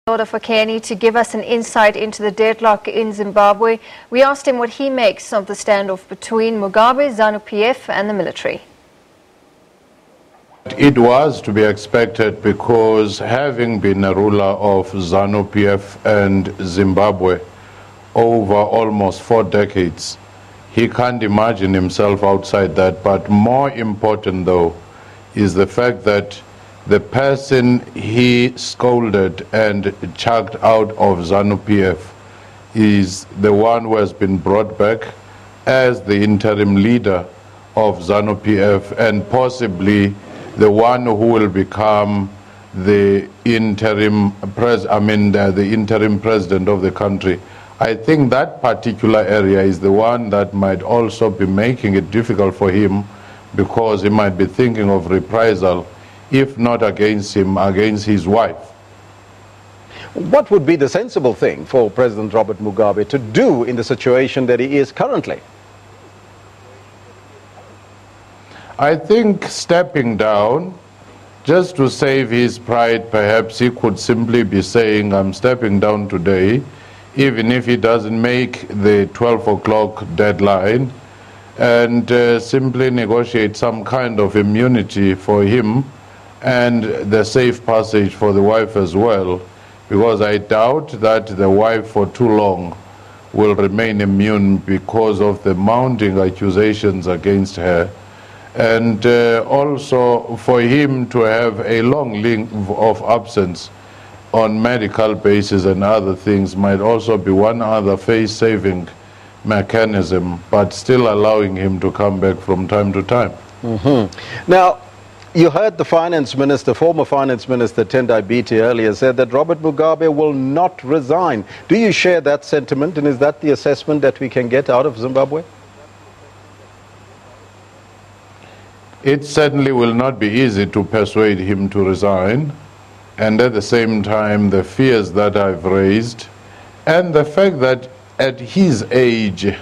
Somadoda Fikeni to give us an insight into the deadlock in Zimbabwe. We asked him what he makes of the standoff between Mugabe, Zanu PF and the military. It was to be expected because having been a ruler of Zanu PF and Zimbabwe over almost 4 decades, he can't imagine himself outside that. But more important though is the fact that the person he scolded and chucked out of Zanu PF is the one who has been brought back as the interim leader of Zanu PF and possibly the one who will become the interim president of the country. I think that particular area is the one that might also be making it difficult for him, because he might be thinking of reprisal, if not against him, against his wife. What would be the sensible thing for President Robert Mugabe to do in the situation that he is currently? I think stepping down, just to save his pride, perhaps he could simply be saying, I'm stepping down today, even if he doesn't make the 12 o'clock deadline, and simply negotiate some kind of immunity for him and the safe passage for the wife as well, because I doubt that the wife for too long will remain immune because of the mounting accusations against her. And also for him to have a long leave of absence on medical basis and other things might also be one other face-saving mechanism, but still allowing him to come back from time to time. Now, you heard the finance minister, former finance minister Tendai Biti earlier said that Robert Mugabe will not resign. Do you share that sentiment, and is that the assessment that we can get out of Zimbabwe? It certainly will not be easy to persuade him to resign, and at the same time the fears that I've raised and the fact that at his age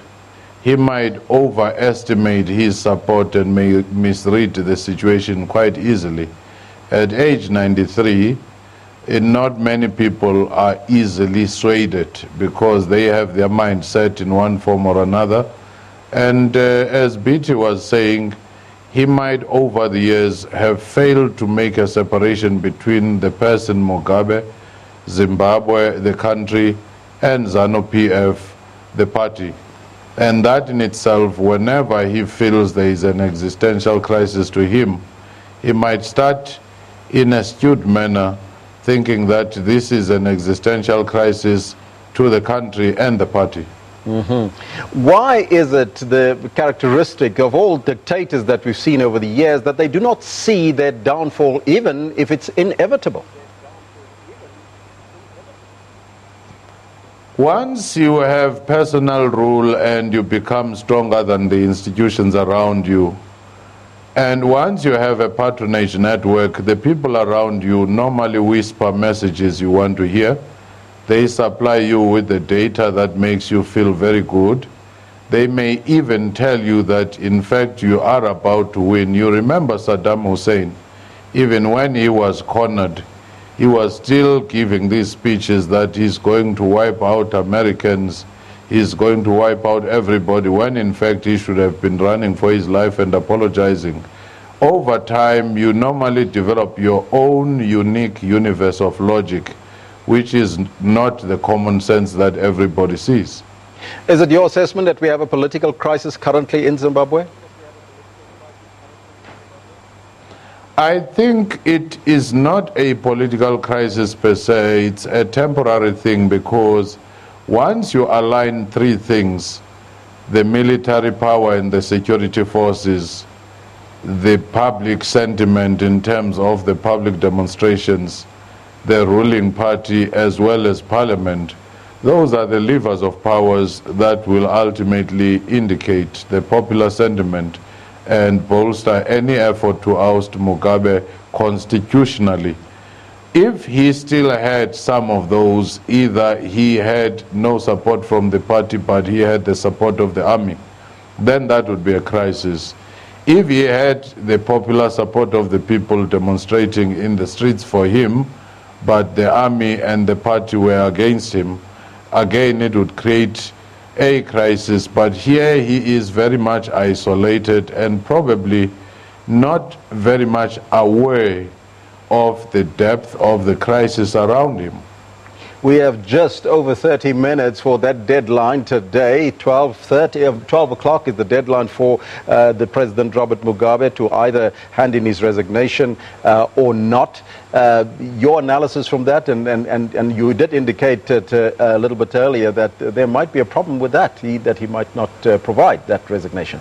he might overestimate his support and may misread the situation quite easily. At age 93, not many people are easily swayed because they have their mind set in one form or another. And as Biti was saying, he might over the years have failed to make a separation between the person Mugabe, Zimbabwe, the country, and Zanu PF, the party. And that in itself, whenever he feels there is an existential crisis to him, he might start in an astute manner thinking that this is an existential crisis to the country and the party. Why is it the characteristic of all dictators that we've seen over the years that they do not see their downfall even if it's inevitable? Once you have personal rule and you become stronger than the institutions around you, and once you have a patronage network, the people around you normally whisper messages you want to hear. They supply you with the data that makes you feel very good. They may even tell you that in fact you are about to win. You remember Saddam Hussein, even when he was cornered, he was still giving these speeches that he's going to wipe out Americans, he's going to wipe out everybody, when in fact he should have been running for his life and apologizing. Over time, you normally develop your own unique universe of logic, which is not the common sense that everybody sees. Is it your assessment that we have a political crisis currently in Zimbabwe? I think it is not a political crisis per se, it's a temporary thing, because once you align 3 things, the military power and the security forces, the public sentiment in terms of the public demonstrations, the ruling party as well as parliament, those are the levers of powers that will ultimately indicate the popular sentiment and bolster any effort to oust Mugabe constitutionally. If he still had some of those, either he had no support from the party but he had the support of the army, then that would be a crisis. If he had the popular support of the people demonstrating in the streets for him, but the army and the party were against him, again it would create a crisis. But here he is very much isolated and probably not very much aware of the depth of the crisis around him. We have just over 30 minutes for that deadline today. 12 o'clock is the deadline for the President Robert Mugabe to either hand in his resignation or not. Your analysis from that, and you did indicate a little bit earlier that there might be a problem with that, that he might not provide that resignation.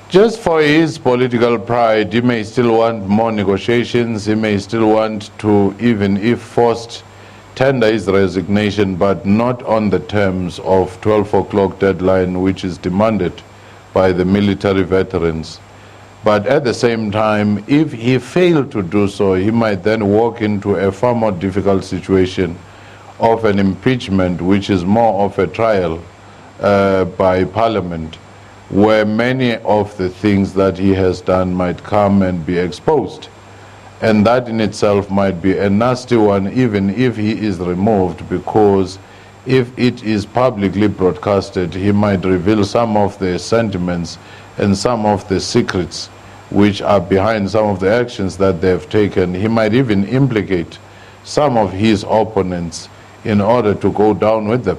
Just for his political pride, he may still want more negotiations, he may still want to, even if forced, tender his resignation, but not on the terms of 12 o'clock deadline, which is demanded by the military veterans. But at the same time, if he failed to do so, he might then walk into a far more difficult situation of an impeachment, which is more of a trial by Parliament, where many of the things that he has done might come and be exposed. And that in itself might be a nasty one, even if he is removed, because if it is publicly broadcasted, he might reveal some of the sentiments and some of the secrets which are behind some of the actions that they have taken. He might even implicate some of his opponents in order to go down with them.